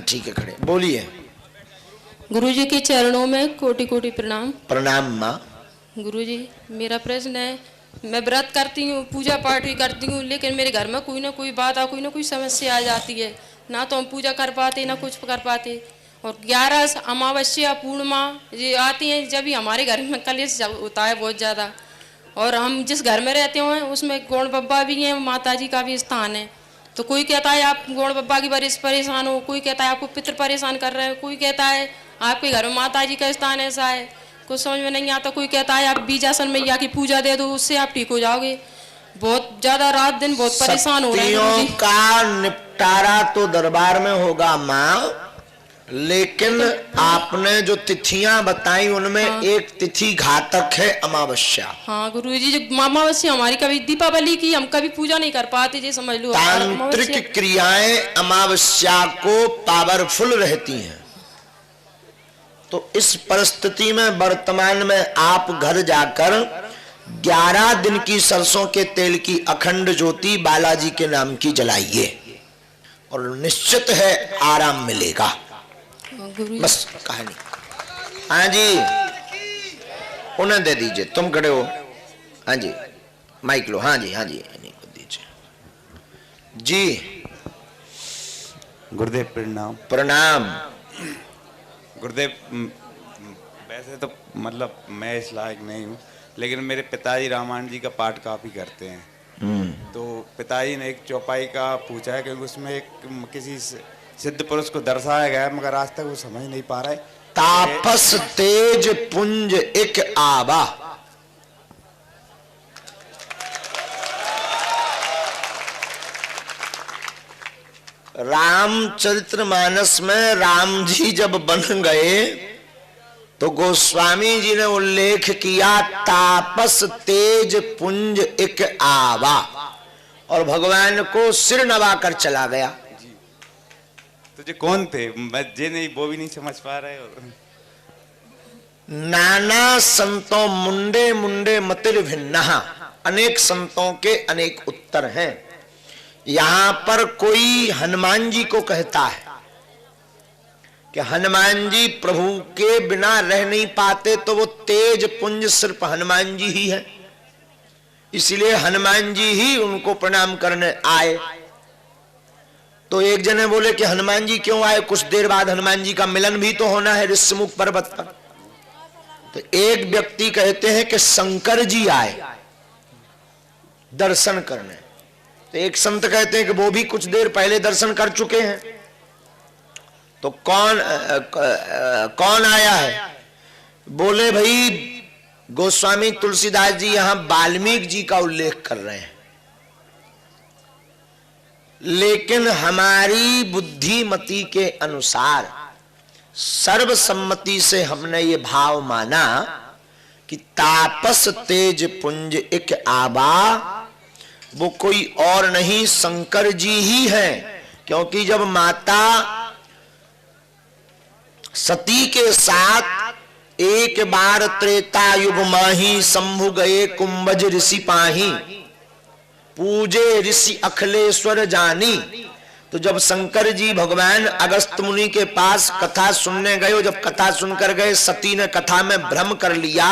ठीक है, खड़े बोलिए। गुरुजी के चरणों में कोटि कोटि प्रणाम। प्रणाम माँ। गुरुजी, मेरा प्रश्न है, मैं व्रत करती हूँ, पूजा पाठ भी करती हूँ, लेकिन मेरे घर में कोई ना कोई बात, कोई ना कोई समस्या आ जाती है। ना तो हम पूजा कर पाते, ना कुछ कर पाते। और 11 अमावस्या पूर्णिमा ये आती हैं, जब भी हमारे घर में कलेश होता है बहुत ज़्यादा। और हम जिस घर में रहते हैं उसमें गौड़ बब्बा भी हैं, माता जी का भी स्थान है। तो कोई कहता है आप गौड़ बब्बा की वजह से परेशान हो, कोई कहता है आपको पितृ परेशान कर रहे हैं, कोई कहता है आपके घर में माता जी का स्थान ऐसा है, कुछ समझ में नहीं आता। कोई कहता है आप बीजासन मैया की पूजा दे दो, उससे आप ठीक हो जाओगे। बहुत ज्यादा रात दिन बहुत परेशान हो रहे हैं। का निपटारा तो दरबार में होगा माँ, लेकिन आपने जो तिथियां बताई उनमें एक तिथि घातक है, अमावस्या। हाँ गुरुजी, जो अमावस्या हमारी कभी दीपावली की हम कभी पूजा नहीं कर पाते, जी समझ लो। तांत्रिक क्रियाएं अमावस्या को पावरफुल रहती हैं। तो इस परिस्थिति में वर्तमान में आप घर जाकर 11 दिन की सरसों के तेल की अखंड ज्योति बालाजी के नाम की जलाइए और निश्चित है आराम मिलेगा। बस कहानी। हाँ जी, उन्हें दे दीजिए, तुम खड़े हो। हाँ जी, माइक लो। हाँ जी, हाँ जी, इन्हीं को दीजिए जी। गुरुदेव प्रणाम। प्रणाम। गुरुदेव, वैसे तो मतलब मैं इस लायक नहीं हूँ, लेकिन मेरे पिताजी रामायण जी का पाठ काफी करते हैं। तो पिताजी ने एक चौपाई का पूछा है, क्योंकि उसमें एक किसी सिद्ध पुरुष को दर्शाया गया है, मगर आज तक वो समझ नहीं पा रहा है। तापस तेज पुंज एक आवा। रामचरितमानस में राम जी जब बन गए तो गोस्वामी जी ने उल्लेख किया तापस तेज पुंज एक आवा, और भगवान को सिर नवाकर चला गया। तो ये कौन थे? मैं ये नहीं, वो भी नहीं समझ पा रहे। नाना संतों मुंडे मुंडे मतिर भिन्ना, अनेक संतों के अनेक उत्तर हैं। यहां पर कोई हनुमान जी को कहता है कि हनुमान जी प्रभु के बिना रह नहीं पाते, तो वो तेज पुंज सिर्फ हनुमान जी ही है, इसलिए हनुमान जी ही उनको प्रणाम करने आए। तो एक जने बोले कि हनुमान जी क्यों आए, कुछ देर बाद हनुमान जी का मिलन भी तो होना है ऋषिमुख पर्वत पर। तो एक व्यक्ति कहते हैं कि शंकर जी आए दर्शन करने। तो एक संत कहते हैं कि वो भी कुछ देर पहले दर्शन कर चुके हैं। तो कौन आया है? बोले भाई गोस्वामी तुलसीदास जी यहां वाल्मीकि जी का उल्लेख कर रहे हैं, लेकिन हमारी बुद्धिमति के अनुसार सर्वसम्मति से हमने ये भाव माना कि तापस तेज पुंज एक आबा वो कोई और नहीं शंकर जी ही हैं। क्योंकि जब माता सती के साथ एक बार त्रेता युग माही शंभु गए कुंभज ऋषि पाही पूजे ऋषि अखिलेश्वर जानी। तो जब शंकर जी भगवान अगस्त मुनि के पास कथा सुनने गए, जब कथा सुनकर गए, सती ने कथा में भ्रम कर लिया,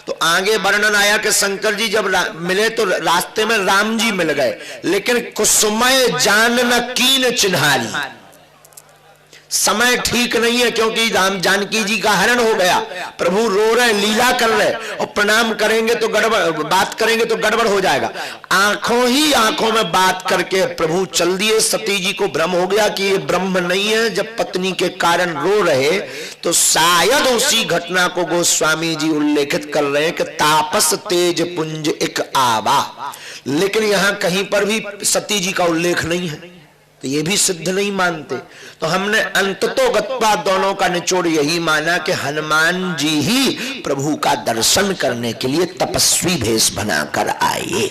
तो आगे वर्णन आया कि शंकर जी जब मिले तो रास्ते में राम जी मिल गए, लेकिन कुसुमय जान न कीन चिन्हारी, समय ठीक नहीं है, क्योंकि राम जानकी जी का हरण हो गया, प्रभु रो रहे, लीला कर रहे, और प्रणाम करेंगे तो गड़बड़, बात करेंगे तो गड़बड़ हो जाएगा। आंखों ही आंखों में बात करके प्रभु चल दिए। सती जी को भ्रम हो गया कि ये ब्रह्म नहीं है। जब पत्नी के कारण रो रहे, तो शायद उसी घटना को गोस्वामी जी उल्लेखित कर रहे हैं कि तापस तेज पुंज एक आवा, लेकिन यहां कहीं पर भी सती जी का उल्लेख नहीं है, तो ये भी सिद्ध नहीं मानते। तो हमने अंततोगत्वा दोनों का निचोड़ यही माना कि हनुमान जी ही प्रभु का दर्शन करने के लिए तपस्वी भेष बनाकर आए।